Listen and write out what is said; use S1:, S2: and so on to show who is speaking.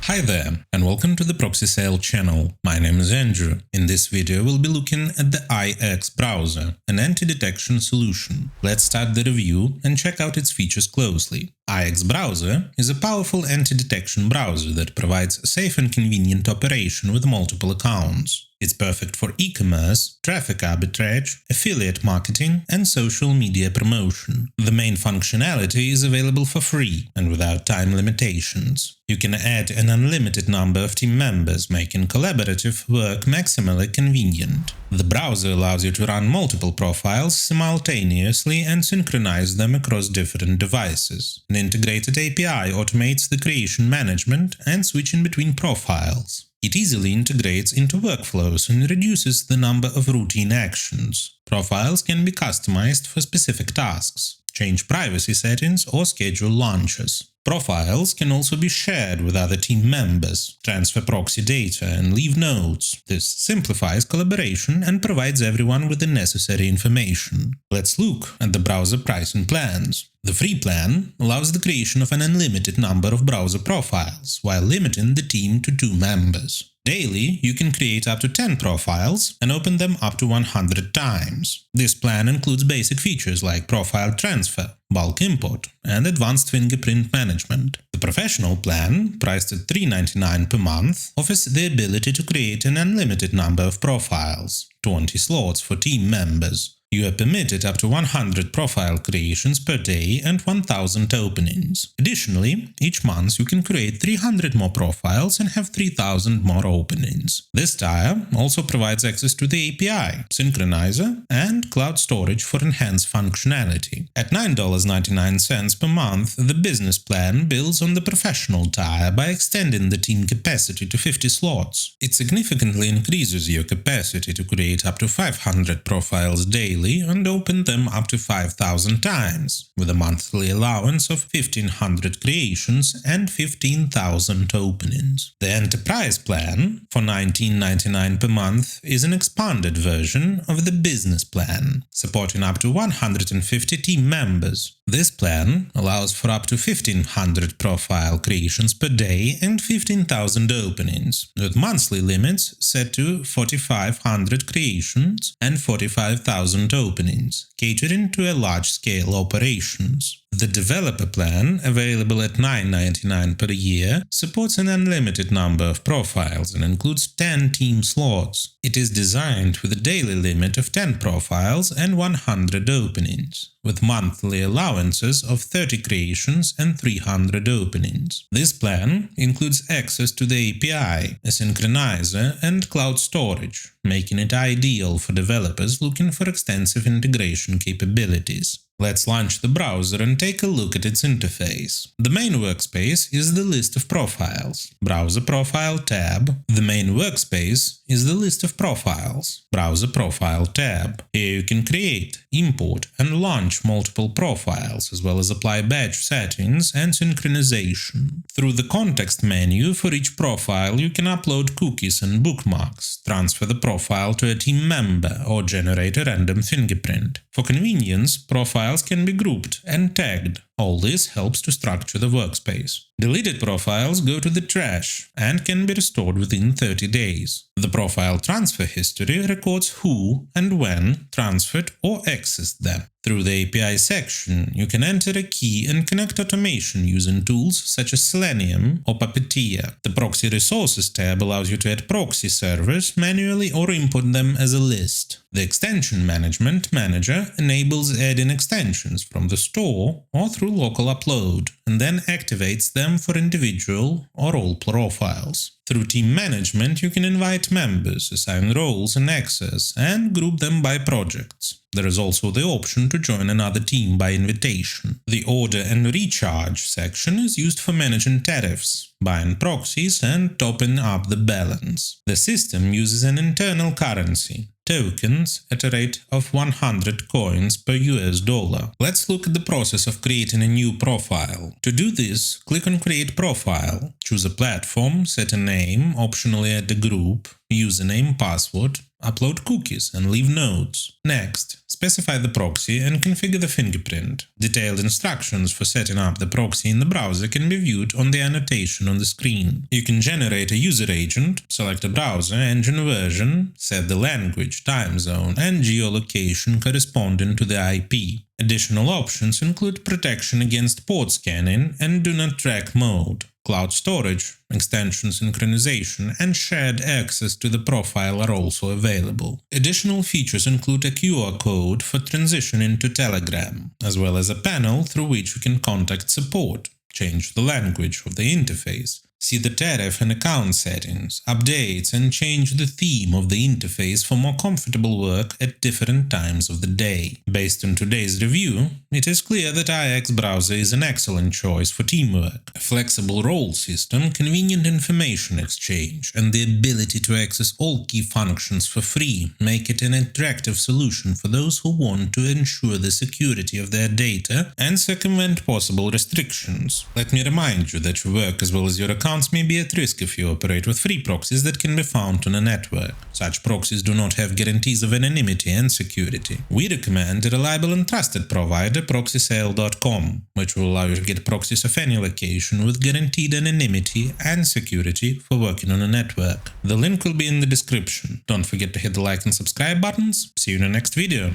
S1: Hi there, and welcome to the Proxy Sale channel. My name is Andrew. In this video, we'll be looking at the IX browser, an anti-detection solution. Let's start the review and check out its features closely. IX browser is a powerful anti-detection browser that provides safe and convenient operation with multiple accounts. It's perfect for e-commerce, traffic arbitrage, affiliate marketing, and social media promotion. The main functionality is available for free and without time limitations. You can add an unlimited number of team members, making collaborative work maximally convenient. The browser allows you to run multiple profiles simultaneously and synchronize them across different devices. An integrated API automates the creation management and switching between profiles. It easily integrates into workflows and reduces the number of routine actions. Profiles can be customized for specific tasks, change privacy settings, or schedule launches. Profiles can also be shared with other team members, transfer proxy data, and leave notes. This simplifies collaboration and provides everyone with the necessary information. Let's look at the browser pricing plans. The free plan allows the creation of an unlimited number of browser profiles, while limiting the team to 2 members. Daily, you can create up to 10 profiles and open them up to 100 times. This plan includes basic features like profile transfer, bulk import, and advanced fingerprint management. The professional plan, priced at $3.99 per month, offers the ability to create an unlimited number of profiles, 20 slots for team members. You are permitted up to 100 profile creations per day and 1,000 openings. Additionally, each month you can create 300 more profiles and have 3,000 more openings. This tier also provides access to the API, synchronizer, and cloud storage for enhanced functionality. At $9.99 per month, the business plan builds on the professional tier by extending the team capacity to 50 slots. It significantly increases your capacity to create up to 500 profiles daily and open them up to 5,000 times, with a monthly allowance of 1,500 creations and 15,000 openings. The Enterprise plan, for $19.99 per month, is an expanded version of the Business plan, supporting up to 150 team members. This plan allows for up to 1,500 profile creations per day and 15,000 openings, with monthly limits set to 4,500 creations and 45,000 openings, catering to a large-scale operations. The Developer plan, available at $9.99 per year, supports an unlimited number of profiles and includes 10 team slots. It is designed with a daily limit of 10 profiles and 100 openings, with monthly allowances of 30 creations and 300 openings. This plan includes access to the API, a synchronizer, and cloud storage, making it ideal for developers looking for extensive integration capabilities. Let's launch the browser and take a look at its interface. The main workspace is the list of profiles. Browser Profile tab. The main workspace is the list of profiles. Browser Profile tab. Here you can create, import, and launch multiple profiles, as well as apply batch settings and synchronization. Through the context menu for each profile, you can upload cookies and bookmarks, transfer the profile to a team member, or generate a random fingerprint. For convenience, profiles can be grouped and tagged. All this helps to structure the workspace. Deleted profiles go to the trash and can be restored within 30 days. The profile transfer history records who and when transferred or accessed them. Through the API section, you can enter a key and connect automation using tools such as Selenium or Puppeteer. The Proxy Resources tab allows you to add proxy servers manually or import them as a list. The Extension Management Manager enables adding extensions from the store or through local upload, and then activates them for individual or all profiles. Through Team Management, you can invite members, assign roles and access, and group them by projects. There is also the option to join another team by invitation. The Order and Recharge section is used for managing tariffs, buying proxies, and topping up the balance. The system uses an internal currency, tokens, at a rate of 100 coins per US dollar. Let's look at the process of creating a new profile. To do this, click on Create Profile, choose a platform, set a name, optionally add a group, username, password, Upload cookies and leave nodes. Next, specify the proxy and configure the fingerprint. Detailed instructions for setting up the proxy in the browser can be viewed on the annotation on the screen. You can generate a user agent, select a browser, engine version, set the language, time zone, and geolocation corresponding to the IP. Additional options include protection against port scanning and do not track mode, cloud storage, extension synchronization, and shared access to the profile are also available. Additional features include a QR code for transitioning to Telegram, as well as a panel through which you can contact support, change the language of the interface, see the tariff and account settings, updates, and change the theme of the interface for more comfortable work at different times of the day. Based on today's review, it is clear that IX Browser is an excellent choice for teamwork. A flexible role system, convenient information exchange, and the ability to access all key functions for free make it an attractive solution for those who want to ensure the security of their data and circumvent possible restrictions. Let me remind you that your work as well as your accounts may be at risk if you operate with free proxies that can be found on a network. Such proxies do not have guarantees of anonymity and security. We recommend a reliable and trusted provider, ProxySale.com, which will allow you to get proxies of any location with guaranteed anonymity and security for working on a network. The link will be in the description. Don't forget to hit the like and subscribe buttons. See you in the next video.